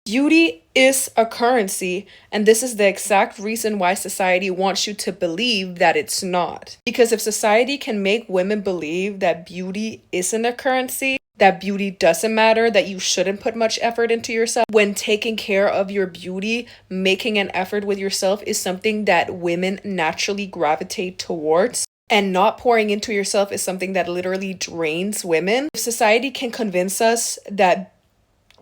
Beauty is a currency, and this is the exact reason why society wants you to believe that it's not. Because if society can make women believe that beauty isn't a currency, that beauty doesn't matter, that you shouldn't put much effort into yourself, when taking care of your beauty, making an effort with yourself is something that women naturally gravitate towards, and not pouring into yourself is something that literally drains women. If society can convince us that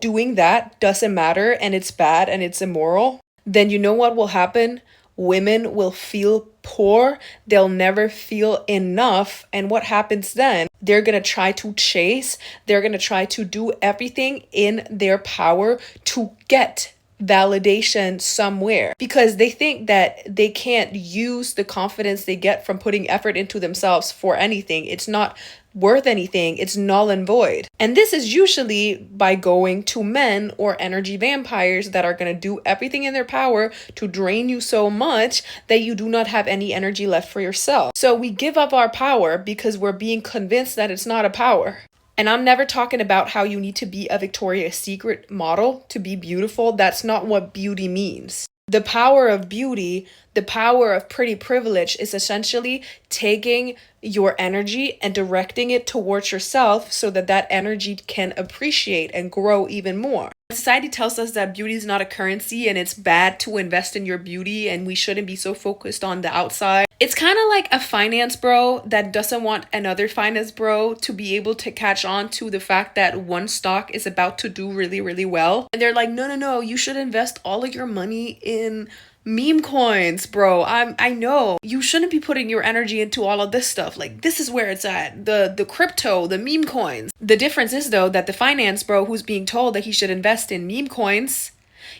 doing that doesn't matter and it's bad and it's immoral, then you know what will happen? Women will feel poor. They'll never feel enough. And what happens then? They're going to try to chase. They're going to try to do everything in their power to get validation somewhere because they think that they can't use the confidence they get from putting effort into themselves for anything. It's not worth anything. It's null and void. And this is usually by going to men or energy vampires that are going to do everything in their power to drain you so much that you do not have any energy left for yourself. So we give up our power because we're being convinced that it's not a power. And I'm never talking about how you need to be a Victoria's Secret model to be beautiful. That's not what beauty means. The power of beauty, the power of pretty privilege is essentially taking your energy and directing it towards yourself so that that energy can appreciate and grow even more. Society tells us that beauty is not a currency and it's bad to invest in your beauty and we shouldn't be so focused on the outside. It's kind of like a finance bro that doesn't want another finance bro to be able to catch on to the fact that one stock is about to do really, really well. And they're like, no, you should invest all of your money in meme coins, bro. I know you shouldn't be putting your energy into all of this stuff. Like, this is where it's at. The crypto, the meme coins. The difference is though that the finance bro who's being told that he should invest in meme coins,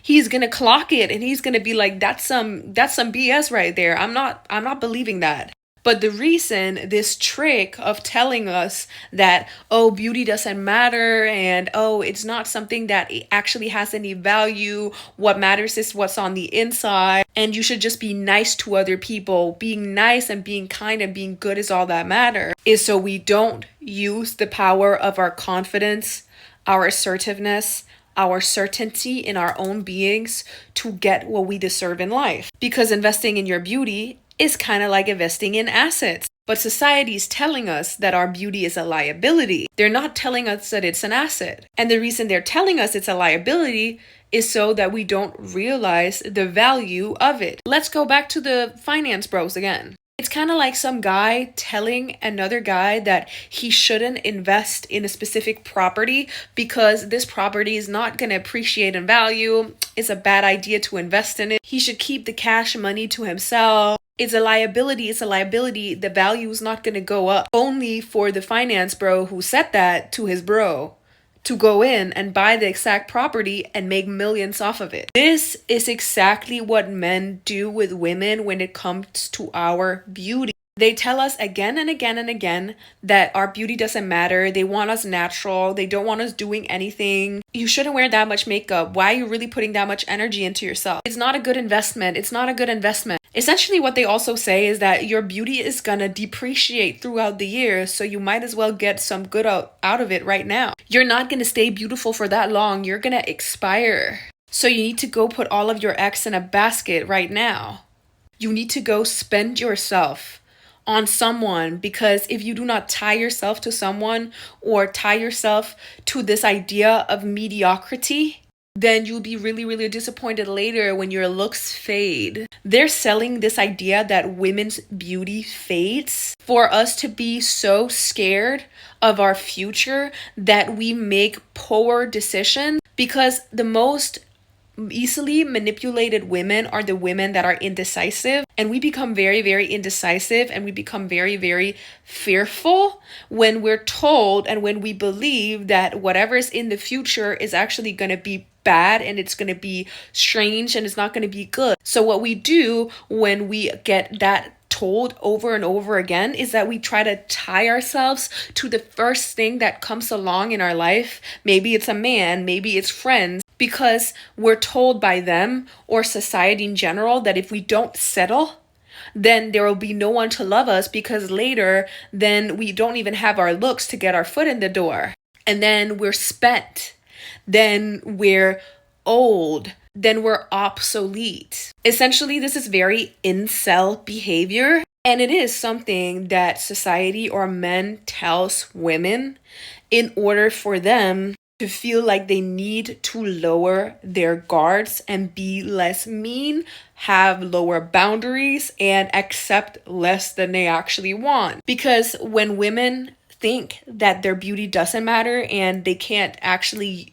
he's gonna clock it and he's gonna be like, that's some BS right there. I'm not believing that. But the reason this trick of telling us that, oh, beauty doesn't matter and, oh, it's not something that actually has any value. What matters is what's on the inside. And you should just be nice to other people. Being nice and being kind and being good is all that matters. Is so we don't use the power of our confidence, our assertiveness, our certainty in our own beings to get what we deserve in life. Because investing in your beauty is kind of like investing in assets. But society is telling us that our beauty is a liability. They're not telling us that it's an asset. And the reason they're telling us it's a liability is so that we don't realize the value of it. Let's go back to the finance bros again. It's kind of like some guy telling another guy that he shouldn't invest in a specific property because this property is not going to appreciate in value. It's a bad idea to invest in it. He should keep the cash money to himself. It's a liability. The value is not going to go up. Only for the finance bro who said that to his bro to go in and buy the exact property and make millions off of it. This is exactly what men do with women when it comes to our beauty. They tell us again and again and again that our beauty doesn't matter. They want us natural. They don't want us doing anything. You shouldn't wear that much makeup. Why are you really putting that much energy into yourself? It's not a good investment. Essentially, what they also say is that your beauty is gonna depreciate throughout the year, so you might as well get some good out of it right now. You're not gonna stay beautiful for that long. You're gonna expire. So you need to go put all of your eggs in a basket right now. You need to go spend yourself on someone, because if you do not tie yourself to someone or tie yourself to this idea of mediocrity, then you'll be really, really disappointed later when your looks fade. They're selling this idea that women's beauty fades for us to be so scared of our future that we make poor decisions, because the most easily manipulated women are the women that are indecisive, and we become very, very indecisive and we become very, very fearful when we're told and when we believe that whatever is in the future is actually going to be bad and it's going to be strange and it's not going to be good. So what we do when we get that told over and over again is that we try to tie ourselves to the first thing that comes along in our life. Maybe it's a man, maybe it's friends, because we're told by them or society in general that if we don't settle, then there will be no one to love us, because later then we don't even have our looks to get our foot in the door. And then we're spent. Then we're old, then we're obsolete. Essentially, this is very incel behavior. And it is something that society or men tells women in order for them to feel like they need to lower their guards and be less mean, have lower boundaries, and accept less than they actually want. Because when women think that their beauty doesn't matter and they can't actually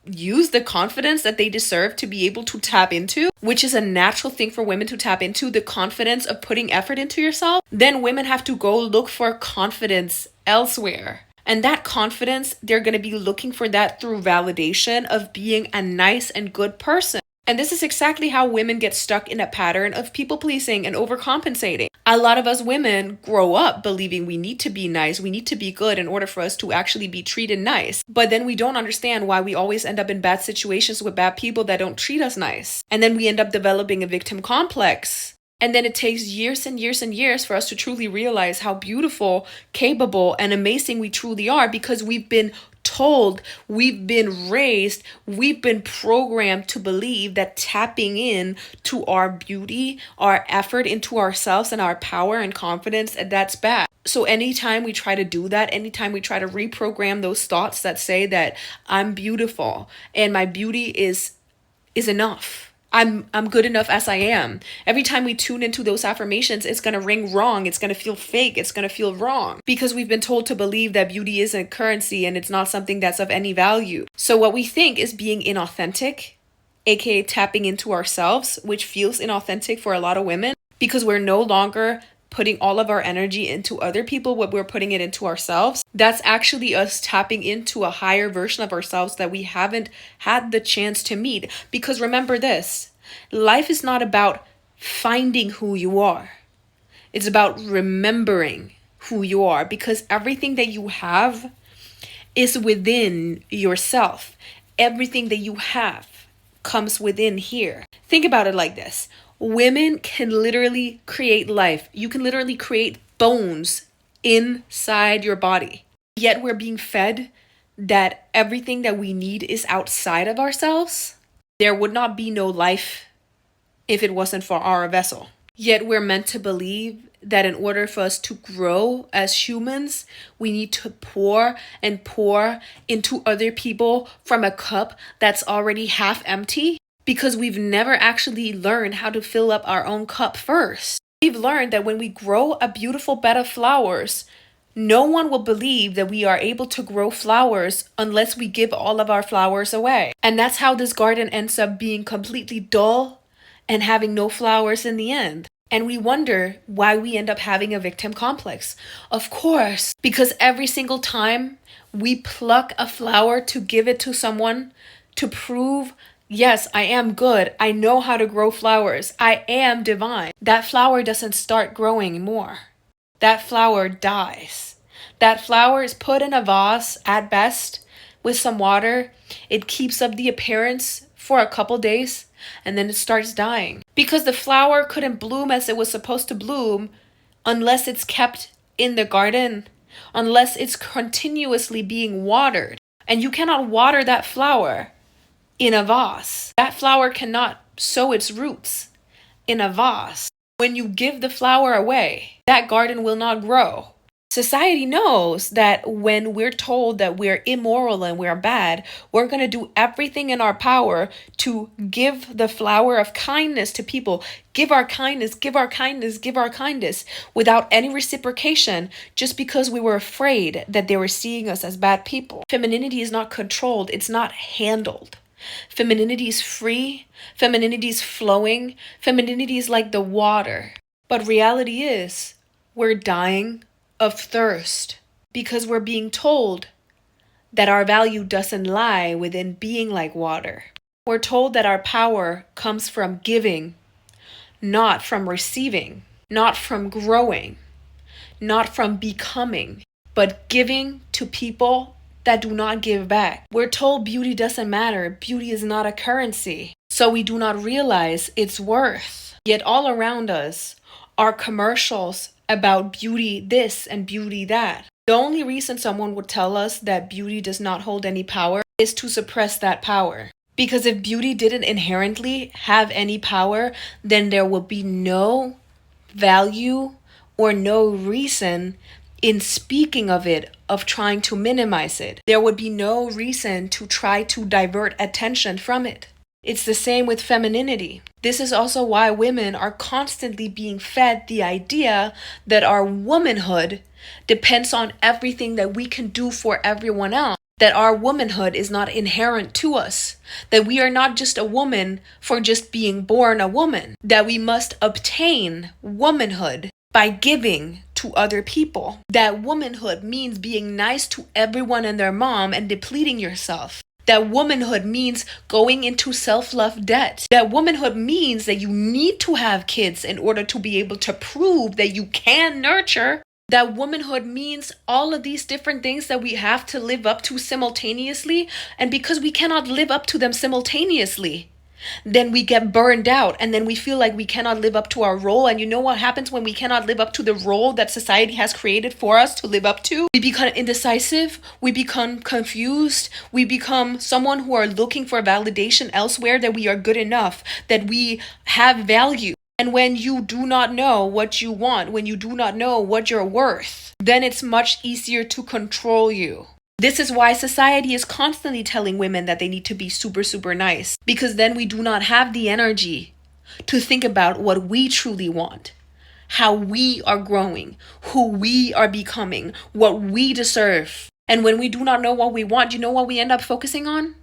use the confidence that they deserve to be able to tap into, which is a natural thing for women to tap into, the confidence of putting effort into yourself, then women have to go look for confidence elsewhere. And that confidence, they're going to be looking for that through validation of being a nice and good person. And this is exactly how women get stuck in a pattern of people pleasing and overcompensating. A lot of us women grow up believing we need to be nice, we need to be good in order for us to actually be treated nice. But then we don't understand why we always end up in bad situations with bad people that don't treat us nice. And then we end up developing a victim complex. And then it takes years and years and years for us to truly realize how beautiful, capable, and amazing we truly are, because we've been told, we've been raised, we've been programmed to believe that tapping in to our beauty, our effort into ourselves and our power and confidence, that's bad. So anytime we try to do that, anytime we try to reprogram those thoughts that say that I'm beautiful and my beauty is enough, I'm good enough as I am. Every time we tune into those affirmations, it's going to ring wrong. It's going to feel fake. It's going to feel wrong because we've been told to believe that beauty isn't currency and it's not something that's of any value. So what we think is being inauthentic, aka tapping into ourselves, which feels inauthentic for a lot of women because we're no longer putting all of our energy into other people, what we're putting it into ourselves. That's actually us tapping into a higher version of ourselves that we haven't had the chance to meet. Because remember this, life is not about finding who you are. It's about remembering who you are, because everything that you have is within yourself. Everything that you have comes within here. Think about it like this. Women can literally create life. You can literally create bones inside your body. Yet we're being fed that everything that we need is outside of ourselves. There would not be no life if it wasn't for our vessel. Yet we're meant to believe that in order for us to grow as humans, we need to pour and pour into other people from a cup that's already half empty, because we've never actually learned how to fill up our own cup first. We've learned that when we grow a beautiful bed of flowers, no one will believe that we are able to grow flowers unless we give all of our flowers away. And that's how this garden ends up being completely dull and having no flowers in the end. And we wonder why we end up having a victim complex. Of course, because every single time we pluck a flower to give it to someone to prove, yes, I am good, I know how to grow flowers, I am divine, that flower doesn't start growing more. That flower dies. That flower is put in a vase at best with some water. It keeps up the appearance for a couple days and then it starts dying. Because the flower couldn't bloom as it was supposed to bloom unless it's kept in the garden, unless it's continuously being watered. And you cannot water that flower in a vase. That flower cannot sow its roots in a vase. When you give the flower away, that garden will not grow. Society knows that when we're told that we're immoral and we're bad, we're going to do everything in our power to give the flower of kindness to people. Give our kindness, give our kindness, give our kindness without any reciprocation, just because we were afraid that they were seeing us as bad people. Femininity is not controlled. It's not handled. Femininity is free. Femininity is flowing. Femininity is like the water. But reality is, we're dying of thirst because we're being told that our value doesn't lie within being like water. We're told that our power comes from giving, not from receiving, not from growing, not from becoming, but giving to people that do not give back. We're told beauty doesn't matter. Beauty is not a currency. So we do not realize its worth. Yet all around us are commercials about beauty this and beauty that. The only reason someone would tell us that beauty does not hold any power is to suppress that power. Because if beauty didn't inherently have any power, then there would be no value or no reason in speaking of it, of trying to minimize it. There would be no reason to try to divert attention from it. It's the same with femininity. This is also why women are constantly being fed the idea that our womanhood depends on everything that we can do for everyone else. That our womanhood is not inherent to us. That we are not just a woman for just being born a woman. That we must obtain womanhood by giving to other people. That womanhood means being nice to everyone and their mom and depleting yourself. That womanhood means going into self-love debt. That womanhood means that you need to have kids in order to be able to prove that you can nurture. That womanhood means all of these different things that we have to live up to simultaneously. And because we cannot live up to them simultaneously, then we get burned out and then we feel like we cannot live up to our role. And you know what happens when we cannot live up to the role that society has created for us to live up to? We become indecisive, we become confused, we become someone who are looking for validation elsewhere, that we are good enough, that we have value. And when you do not know what you want, when you do not know what you're worth, then it's much easier to control you. This is why society is constantly telling women that they need to be super, super nice, because then we do not have the energy to think about what we truly want, how we are growing, who we are becoming, what we deserve. And when we do not know what we want, you know what we end up focusing on?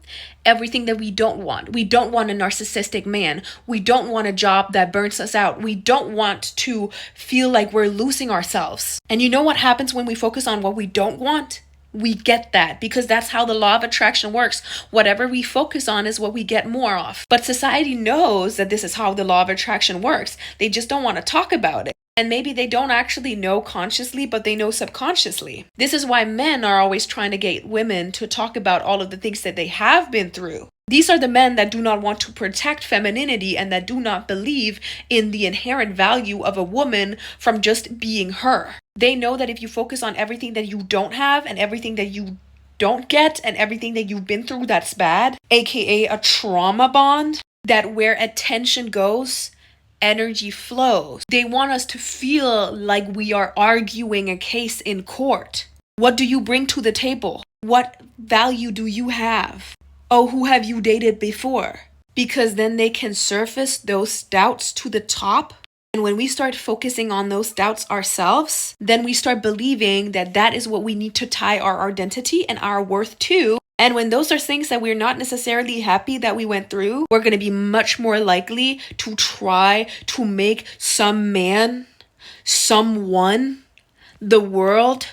Everything that we don't want. We don't want a narcissistic man. We don't want a job that burns us out. We don't want to feel like we're losing ourselves. And you know what happens when we focus on what we don't want? We get that, because that's how the law of attraction works. Whatever we focus on is what we get more of. But society knows that this is how the law of attraction works. They just don't want to talk about it. And maybe they don't actually know consciously, but they know subconsciously. This is why men are always trying to get women to talk about all of the things that they have been through. These are the men that do not want to protect femininity and that do not believe in the inherent value of a woman from just being her. They know that if you focus on everything that you don't have and everything that you don't get and everything that you've been through that's bad, aka a trauma bond, that where attention goes, energy flows. They want us to feel like we are arguing a case in court. What do you bring to the table? What value do you have? Oh, who have you dated before? Because then they can surface those doubts to the top. And when we start focusing on those doubts ourselves, then we start believing that that is what we need to tie our identity and our worth to. And when those are things that we're not necessarily happy that we went through, we're going to be much more likely to try to make some man, someone, the world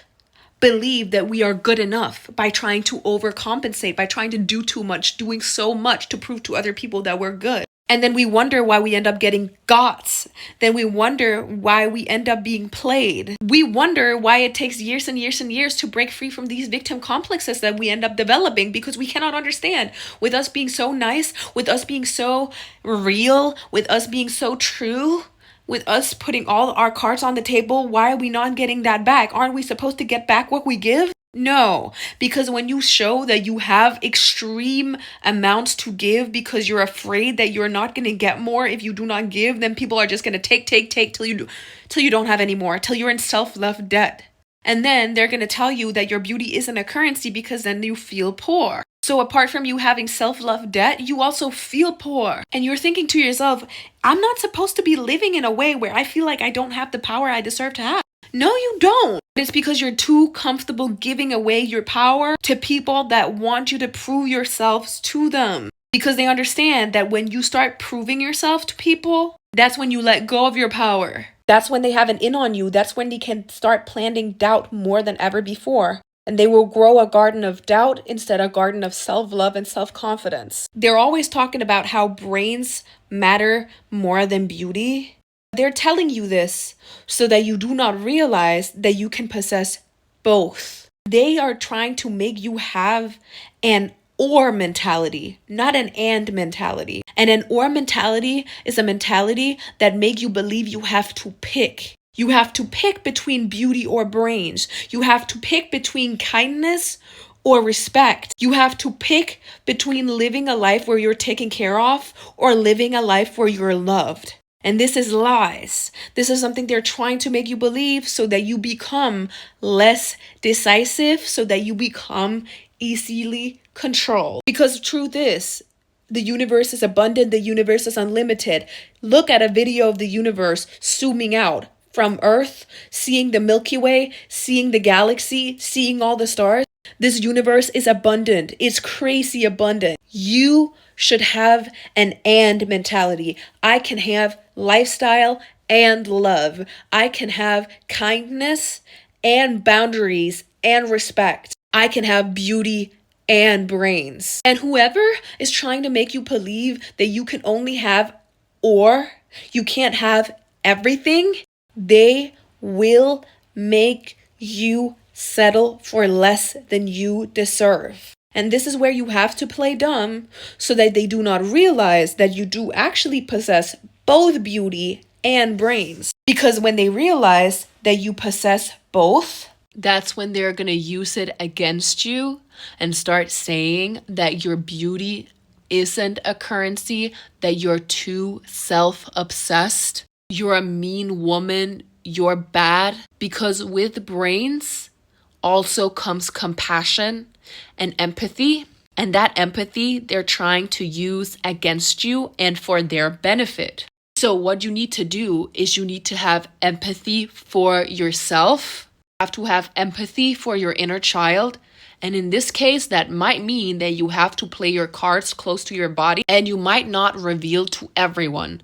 believe that we are good enough by trying to overcompensate, by trying to do too much, doing so much to prove to other people that we're good. And then we wonder why we end up getting gots. Then we wonder why we end up being played. We wonder why it takes years and years and years to break free from these victim complexes that we end up developing, because we cannot understand. With us being so nice, with us being so real, with us being so true, with us putting all our cards on the table, why are we not getting that back? Aren't we supposed to get back what we give? No, because when you show that you have extreme amounts to give because you're afraid that you're not going to get more if you do not give, then people are just going to take till you don't have any more, till you're in self-love debt. And then they're going to tell you that your beauty isn't a currency because then you feel poor. So apart from you having self-love debt, you also feel poor. And you're thinking to yourself, I'm not supposed to be living in a way where I feel like I don't have the power I deserve to have. No, you don't. It's because you're too comfortable giving away your power to people that want you to prove yourselves to them. Because they understand that when you start proving yourself to people, that's when you let go of your power. That's when they have an in on you. That's when they can start planting doubt more than ever before. And they will grow a garden of doubt instead of a garden of self-love and self-confidence. They're always talking about how brains matter more than beauty. They're telling you this so that you do not realize that you can possess both. They are trying to make you have an or mentality, not an and mentality. And an or mentality is a mentality that makes you believe you have to pick. You have to pick between beauty or brains. You have to pick between kindness or respect. You have to pick between living a life where you're taken care of or living a life where you're loved. And this is lies. This is something they're trying to make you believe so that you become less decisive, so that you become easily controlled. Because the truth is, the universe is abundant, the universe is unlimited. Look at a video of the universe zooming out from Earth, seeing the Milky Way, seeing the galaxy, seeing all the stars. This universe is abundant. It's crazy abundant. You should have an and mentality. I can have lifestyle and love. I can have kindness and boundaries and respect. I can have beauty and brains. And whoever is trying to make you believe that you can only have or you can't have everything, they will make you settle for less than you deserve. And this is where you have to play dumb so that they do not realize that you do actually possess both beauty and brains. Because when they realize that you possess both, that's when they're going to use it against you and start saying that your beauty isn't a currency, that you're too self-obsessed, you're a mean woman, you're bad. Because with brains also comes compassion and empathy. And that empathy they're trying to use against you and for their benefit. So what you need to do is you need to have empathy for yourself. You have to have empathy for your inner child. And in this case, that might mean that you have to play your cards close to your body and you might not reveal to everyone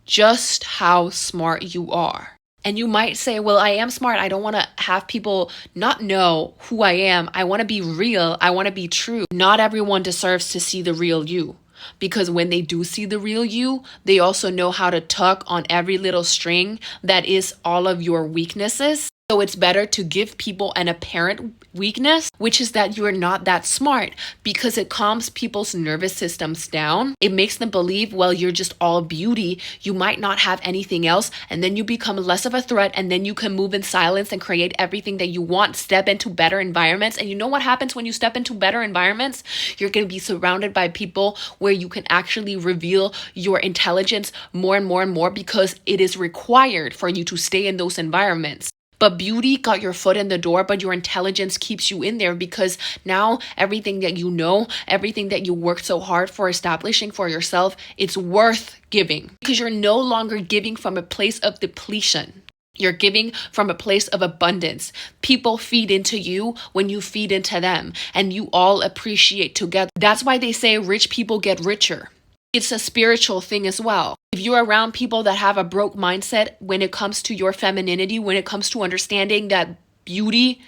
just how smart you are. And you might say, well, I am smart. I don't want to have people not know who I am. I want to be real. I want to be true. Not everyone deserves to see the real you. Because when they do see the real you, they also know how to tug on every little string that is all of your weaknesses. So it's better to give people an apparent weakness, which is that you're not that smart, because it calms people's nervous systems down. It makes them believe, well, you're just all beauty. You might not have anything else. And then you become less of a threat. And then you can move in silence and create everything that you want, step into better environments. And you know what happens when you step into better environments? You're going to be surrounded by people where you can actually reveal your intelligence more and more and more, because it is required for you to stay in those environments. But beauty got your foot in the door, but your intelligence keeps you in there, because now everything that you know, everything that you worked so hard for establishing for yourself, it's worth giving, because you're no longer giving from a place of depletion. You're giving from a place of abundance. People feed into you when you feed into them, and you all appreciate together. That's why they say rich people get richer. It's a spiritual thing as well. If you're around people that have a broke mindset when it comes to your femininity, when it comes to understanding that beauty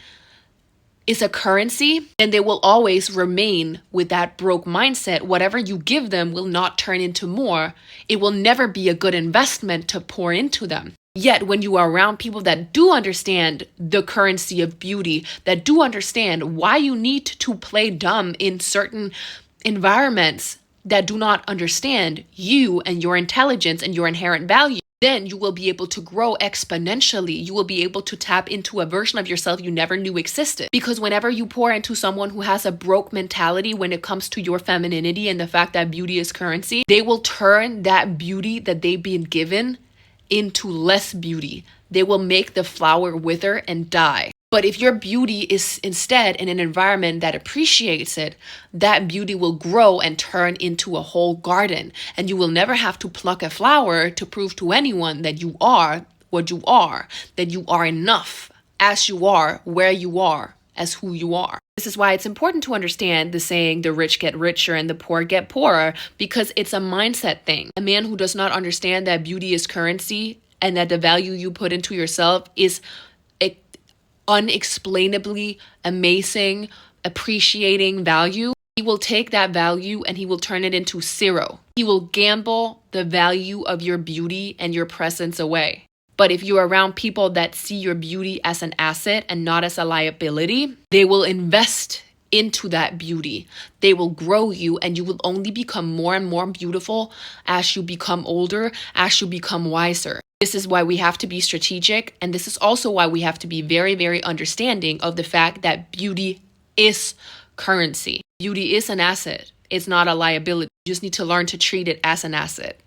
is a currency, then they will always remain with that broke mindset. Whatever you give them will not turn into more. It will never be a good investment to pour into them. Yet when you are around people that do understand the currency of beauty, that do understand why you need to play dumb in certain environments, that do not understand you and your intelligence and your inherent value, then you will be able to grow exponentially. You will be able to tap into a version of yourself you never knew existed. Because whenever you pour into someone who has a broke mentality when it comes to your femininity and the fact that beauty is currency, they will turn that beauty that they've been given into less beauty. They will make the flower wither and die. But if your beauty is instead in an environment that appreciates it, that beauty will grow and turn into a whole garden. And you will never have to pluck a flower to prove to anyone that you are what you are, that you are enough as you are, where you are, as who you are. This is why it's important to understand the saying, the rich get richer and the poor get poorer, because it's a mindset thing. A man who does not understand that beauty is currency and that the value you put into yourself is unexplainably amazing, appreciating value, he will take that value and he will turn it into zero. He will gamble the value of your beauty and your presence away. But if you're around people that see your beauty as an asset and not as a liability, they will invest into that beauty. They will grow you, and you will only become more and more beautiful as you become older, as you become wiser. This is why we have to be strategic, and this is also why we have to be very, very understanding of the fact that beauty is currency. Beauty is an asset. It's not a liability. You just need to learn to treat it as an asset.